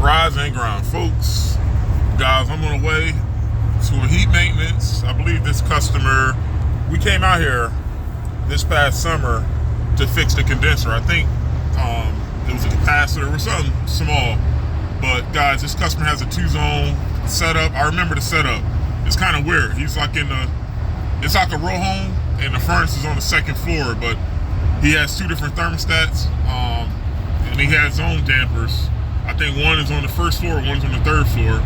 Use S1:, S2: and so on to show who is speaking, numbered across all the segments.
S1: Rise and grind, folks. Guys, I'm on the way to a heat maintenance. I believe this customer, we came out here this past summer to fix the condenser. I think it was a capacitor or something small. But guys, this customer has a 2-zone setup. I remember the setup. It's kind of weird. He's like it's like a row home, and the furnace is on the 2nd floor, but he has 2 different thermostats, and he has his own dampers. I think one is on the 1st floor, one's on the 3rd floor,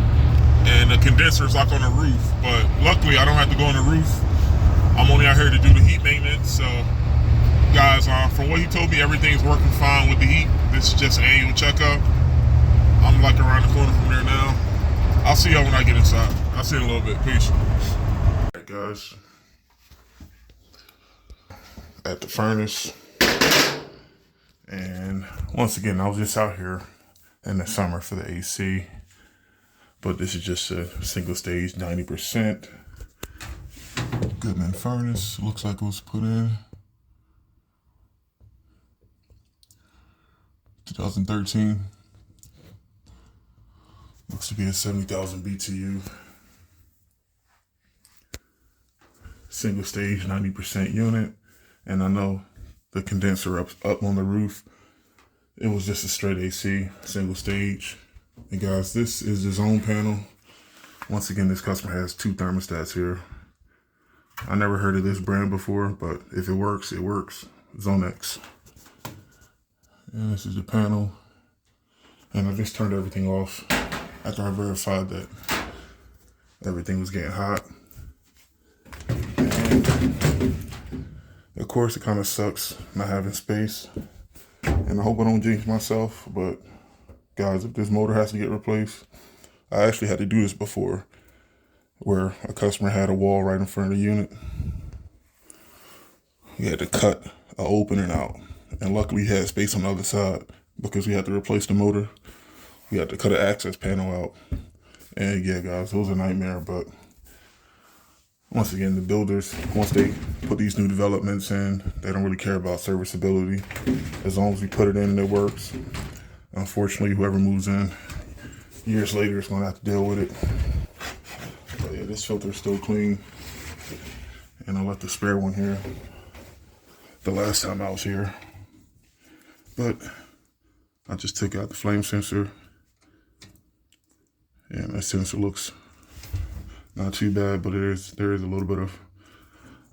S1: and the condenser is like on the roof. But luckily, I don't have to go on the roof. I'm only out here to do the heat maintenance. So, guys, from what he told me, everything's working fine with the heat. This is just an annual checkup. I'm like around the corner from there now. I'll see y'all when I get inside. I'll see you in a little bit. Peace. All right, guys. At the furnace. And once again, I was just out here in the summer for the AC. But this is just a single stage 90%. Goodman Furnace. Looks like it was put in 2013. Looks to be a 70,000 BTU. Single stage 90% unit. And I know the condenser up on the roof, it was just a straight AC, single stage. And guys, this is the zone panel. Once again, this customer has 2 thermostats here. I never heard of this brand before, but if it works, it works. Zonex. And this is the panel. And I just turned everything off after I verified that everything was getting hot. And of course, it kind of sucks not having space. And I hope I don't jinx myself, but guys, if this motor has to get replaced, I actually had to do this before, where a customer had a wall right in front of the unit. We had to cut an opening out, and luckily we had space on the other side because we had to replace the motor. We had to cut an access panel out, and yeah, guys, it was a nightmare. But once again, the builders, once they put these new developments in, they don't really care about serviceability as long as we put it in and it works. Unfortunately, whoever moves in years later is going to have to deal with it. But yeah, this filter is still clean. And I left the spare one here the last time I was here. But I just took out the flame sensor. And that sensor looks not too bad, but there is a little bit of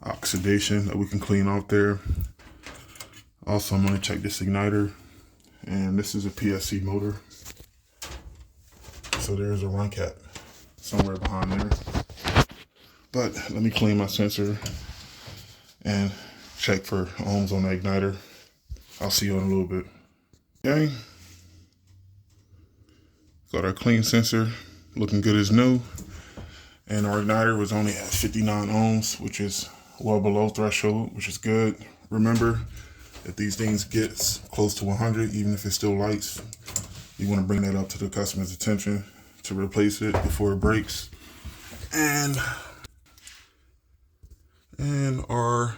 S1: oxidation that we can clean off there. Also, I'm going to check this igniter. And this is a PSC motor. So there's a run cap somewhere behind there. But let me clean my sensor and check for ohms on the igniter. I'll see you in a little bit. Okay. Got our clean sensor looking good as new. And our igniter was only at 59 ohms, which is well below threshold, which is good. Remember, if these things get close to 100, even if it still lights, you want to bring that up to the customer's attention to replace it before it breaks. And our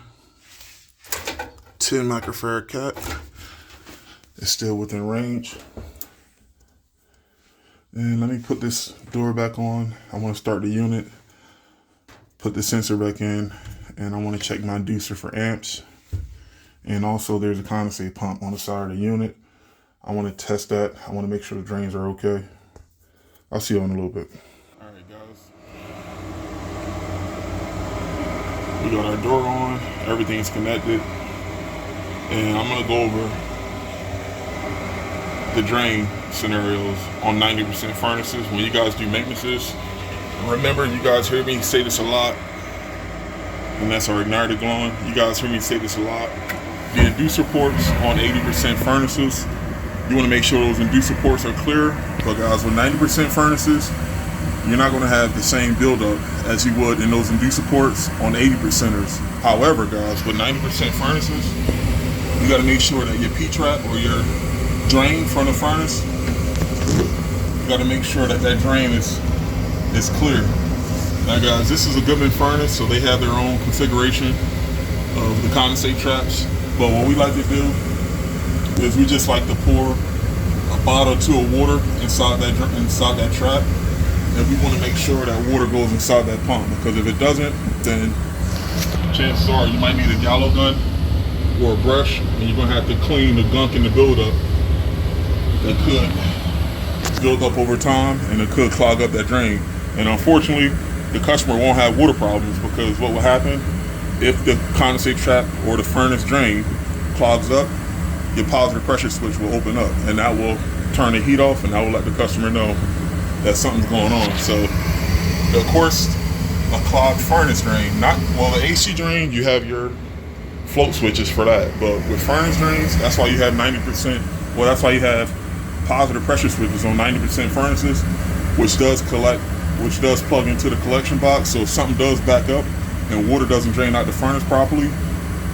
S1: 10 microfarad cat is still within range. And let me put this door back on. I want to start the unit, put the sensor back in, and I want to check my inducer for amps. And also there's a condensate pump on the side of the unit. I want to test that. I want to make sure the drains are okay. I'll see you in a little bit. All right, guys. We got our door on. Everything's connected. And I'm going to go over the drain scenarios on 90% furnaces. When you guys do maintenances, remember, you guys hear me say this a lot, and that's our igniter glowing. You guys hear me say this a lot. The inducer ports on 80% furnaces, you want to make sure those inducer ports are clear. But guys, with 90% furnaces, you're not going to have the same buildup as you would in those inducer ports on 80%ers. However, guys, with 90% furnaces, you got to make sure that your P-trap or your drain from the furnace, you got to make sure that that drain is clear. Now guys, this is a Goodman Furnace, so they have their own configuration of the condensate traps. But what we like to do is we just like to pour a bottle to a water inside that trap, and we want to make sure that water goes inside that pump, because if it doesn't, then chances are you might need a gallo gun or a brush, and you're gonna have to clean the gunk and the buildup that could build up over time, and it could clog up that drain. And unfortunately, the customer won't have water problems, because what will happen if the condensate trap or the furnace drain clogs up, your positive pressure switch will open up, and that will turn the heat off, and that will let the customer know that something's going on. So, of course, a clogged furnace drain, the AC drain, you have your float switches for that, but with furnace drains, that's why you have 90%, well, that's why you have positive pressure switches on 90% furnaces, which does plug into the collection box. So if something does back up and water doesn't drain out the furnace properly,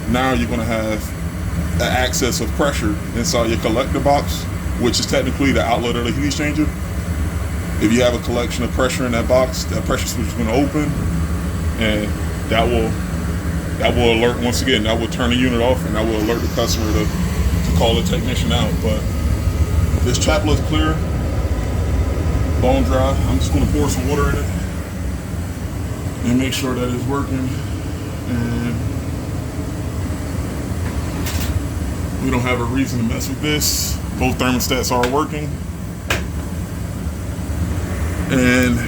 S1: now you're going to have an access of pressure inside your collector box, which is technically the outlet of the heat exchanger. If you have a collection of pressure in that box, that pressure switch is going to open, and that will alert, once again, that will turn the unit off, and that will alert the customer to call the technician out. But this trap looks clear, bone dry. I'm just going to pour some water in it and make sure that it's working, and we don't have a reason to mess with this. Both thermostats are working, and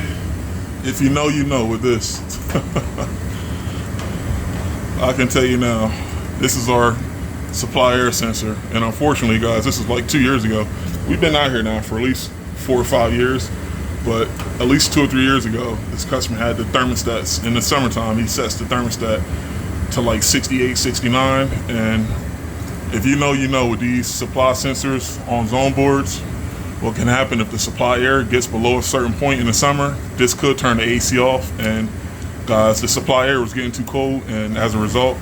S1: if you know, you know with this. I can tell you now, this is our supply air sensor, and unfortunately, guys, this is like 2 years ago. We've been out here now for at least 4 or 5 years, but at least 2 or 3 years ago, this customer had the thermostats. In the summertime, he sets the thermostat to like 68, 69, and if you know, you know with these supply sensors on zone boards, what can happen if the supply air gets below a certain point in the summer, this could turn the AC off. And guys, the supply air was getting too cold, and as a result,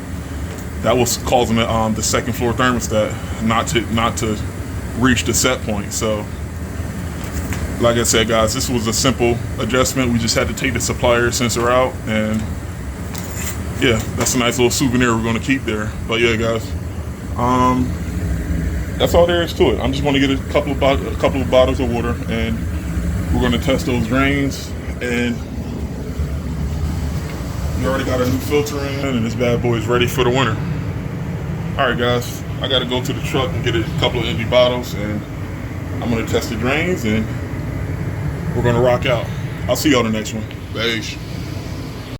S1: that was causing the second floor thermostat not to reach the set point. So, like I said, guys, this was a simple adjustment. We just had to take the supply air sensor out, and yeah, that's a nice little souvenir we're going to keep there. But yeah, guys, that's all there is to it. I'm just going to get a couple of bottles of water, and we're going to test those drains. And we already got a new filter in, and this bad boy is ready for the winter. All right, guys, I got to go to the truck and get a couple of empty bottles, and I'm going to test the drains, and we're going to rock out. I'll see you on the next one. Beige.